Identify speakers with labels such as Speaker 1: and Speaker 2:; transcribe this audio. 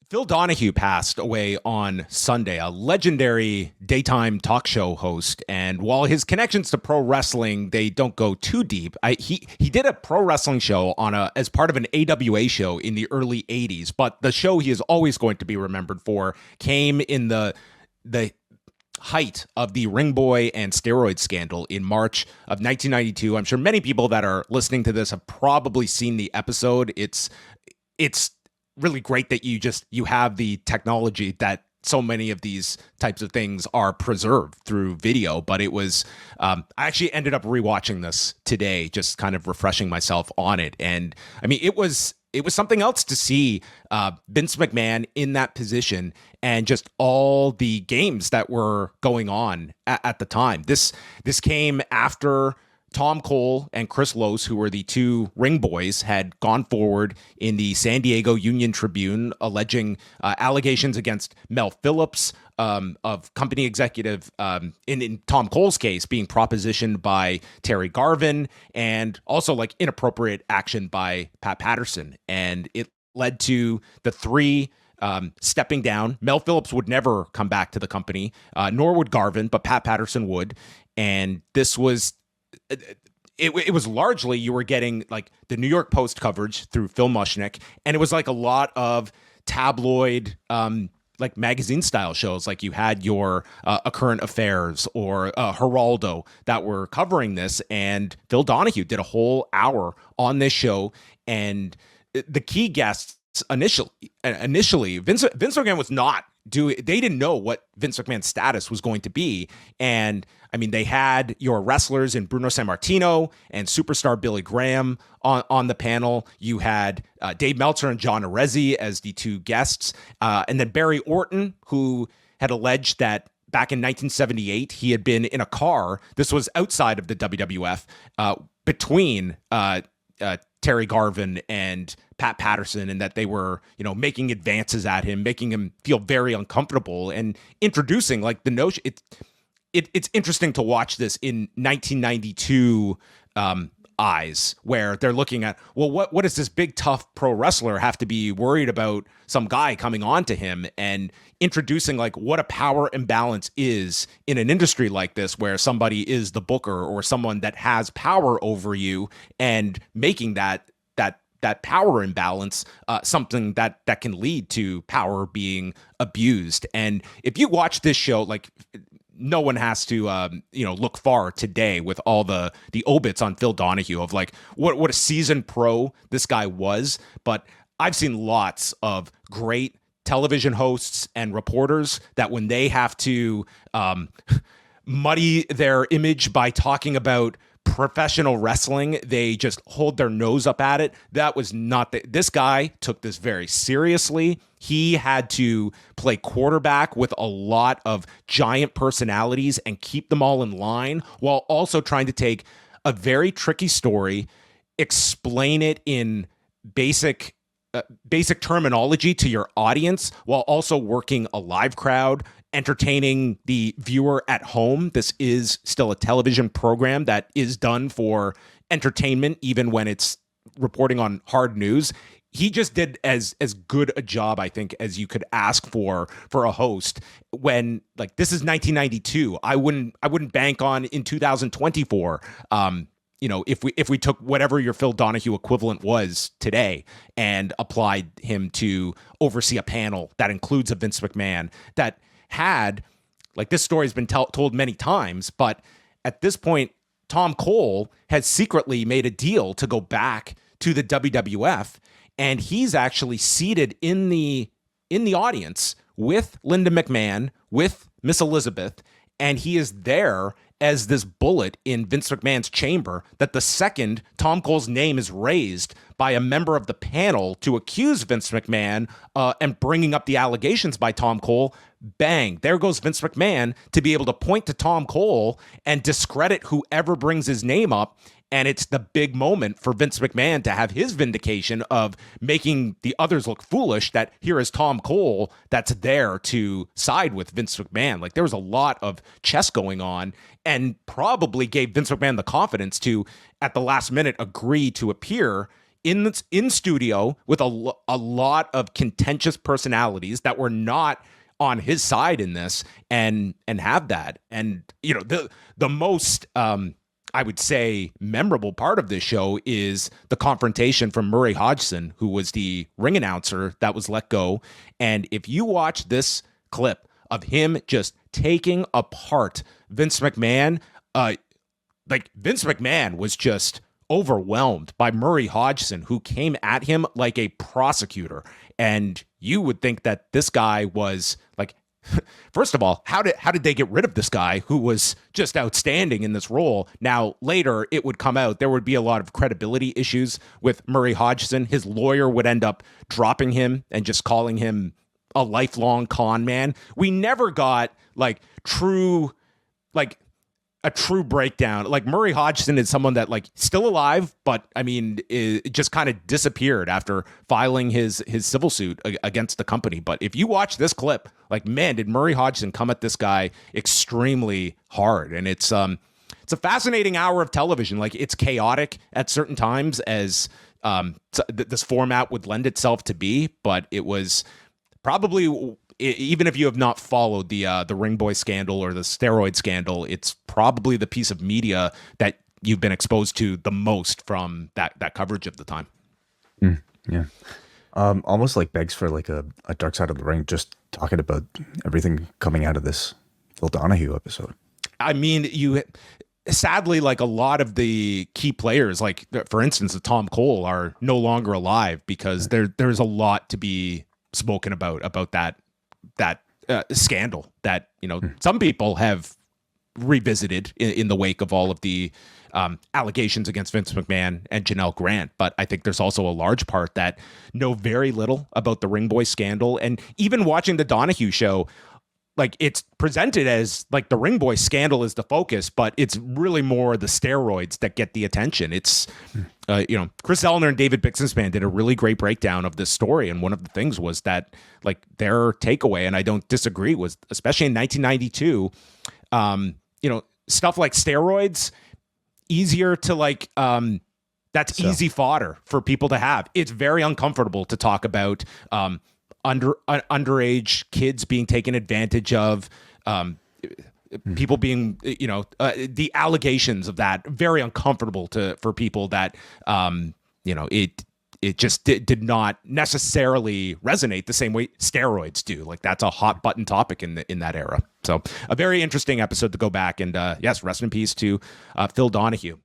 Speaker 1: Phil Donahue passed away on Sunday, a legendary daytime talk show host. And while his connections to pro wrestling, they don't go too deep, he did a pro wrestling show as part of an AWA show in the early 80s. But the show he is always going to be remembered for came in the height of the ring boy and steroid scandal in March of 1992. I'm sure many people that are listening to this have probably seen the episode. It's really great that you have the technology that so many of these types of things are preserved through video. But it was, I actually ended up rewatching this today, just kind of refreshing myself on it. And I mean, it was something else to see Vince McMahon in that position and just all the games that were going on at the time. This came after Tom Cole and Chris Lose, who were the two ring boys, had gone forward in the San Diego Union Tribune alleging allegations against Mel Phillips, of company executive, in Tom Cole's case, being propositioned by Terry Garvin, and also like inappropriate action by Pat Patterson. And it led to the three stepping down. Mel Phillips would never come back to the company, nor would Garvin, but Pat Patterson would. And this was it was largely, you were getting like the New York Post coverage through Phil Mushnick, and it was like a lot of tabloid like magazine style shows. Like you had your A Current Affairs or Geraldo that were covering this, and Phil Donahue did a whole hour on this show. And the key guests initially Vince McMahon was not doing, they didn't know what Vince McMahon's status was going to be. And I mean, they had your wrestlers in Bruno Sammartino and superstar Billy Graham on the panel. You had Dave Meltzer and John Arezzi as the two guests. And then Barry Orton, who had alleged that back in 1978, he had been in a car. This was outside of the WWF, between Terry Garvin and Pat Patterson, and that they were, making advances at him, making him feel very uncomfortable, and introducing like the notion. It's interesting to watch this in 1992 eyes, where they're looking at, well, what does this big tough pro wrestler have to be worried about some guy coming on to him, and introducing like what a power imbalance is in an industry like this, where somebody is the booker or someone that has power over you, and making that power imbalance something that can lead to power being abused. And if you watch this show, like, no one has to, look far today with all the obits on Phil Donahue of like what a seasoned pro this guy was. But I've seen lots of great television hosts and reporters that when they have to muddy their image by talking about professional wrestling, they just hold their nose up at it. That was not this guy took this very seriously. He had to play quarterback with a lot of giant personalities and keep them all in line, while also trying to take a very tricky story, explain it in basic terminology to your audience, while also working a live crowd, entertaining the viewer at home. This is still a television program that is done for entertainment, even when it's reporting on hard news. He just did as good a job, I think, as you could ask for a host. When, like, this is 1992, I wouldn't bank on in 2024. If we took whatever your Phil Donahue equivalent was today and applied him to oversee a panel that includes a Vince McMahon that had, like, this story has been told many times, but at this point, Tom Cole has secretly made a deal to go back to the WWF, and he's actually seated in the audience with Linda McMahon, with Miss Elizabeth, and he is there as this bullet in Vince McMahon's chamber, that the second Tom Cole's name is raised by a member of the panel to accuse Vince McMahon and bringing up the allegations by Tom Cole, bang, there goes Vince McMahon to be able to point to Tom Cole and discredit whoever brings his name up. And it's the big moment for Vince McMahon to have his vindication of making the others look foolish, that here is Tom Cole that's there to side with Vince McMahon. Like, there was a lot of chess going on, and probably gave Vince McMahon the confidence to, at the last minute, agree to appear in studio with a lot of contentious personalities that were not on his side in this, and have that. And the most I would say memorable part of this show is the confrontation from Murray Hodgson, who was the ring announcer that was let go. And if you watch this clip of him just taking apart Vince McMahon, Vince McMahon was just overwhelmed by Murray Hodgson, who came at him like a prosecutor. And you would think that this guy was like, first of all, how did they get rid of this guy who was just outstanding in this role? Now, later it would come out there would be a lot of credibility issues with Murray Hodgson. His lawyer would end up dropping him and just calling him a lifelong con man. We never got a true breakdown. Like, Murray Hodgson is someone that still alive, but I mean, it just kind of disappeared after filing his civil suit against the company. But if you watch this clip, man, did Murray Hodgson come at this guy extremely hard. And it's a fascinating hour of television. It's chaotic at certain times, as this format would lend itself to be, but it was probably, even if you have not followed the Ring Boy scandal or the steroid scandal, it's probably the piece of media that you've been exposed to the most from that coverage of the time.
Speaker 2: Yeah. Almost begs for a Dark Side of the Ring, just talking about everything coming out of this Phil Donahue episode.
Speaker 1: I mean, sadly, a lot of the key players, for instance, Tom Cole, are no longer alive, because there's a lot to be spoken about that scandal that some people have revisited in the wake of all of the allegations against Vince McMahon and Janelle Grant. But I think there's also a large part that know very little about the Ring Boy scandal. And even watching the Donahue show, it's presented as the Ring Boy scandal is the focus, but it's really more the steroids that get the attention. It's, Chris Zellner and David Bixenspan did a really great breakdown of this story. And one of the things was that their takeaway, and I don't disagree, was especially in 1992, stuff like steroids, easier to easy fodder for people to have. It's very uncomfortable to talk about, underage kids being taken advantage of, people being, the allegations of that, very uncomfortable for people that, it just did not necessarily resonate the same way steroids do. That's a hot button topic in that era. So a very interesting episode to go back, and yes, rest in peace to Phil Donahue.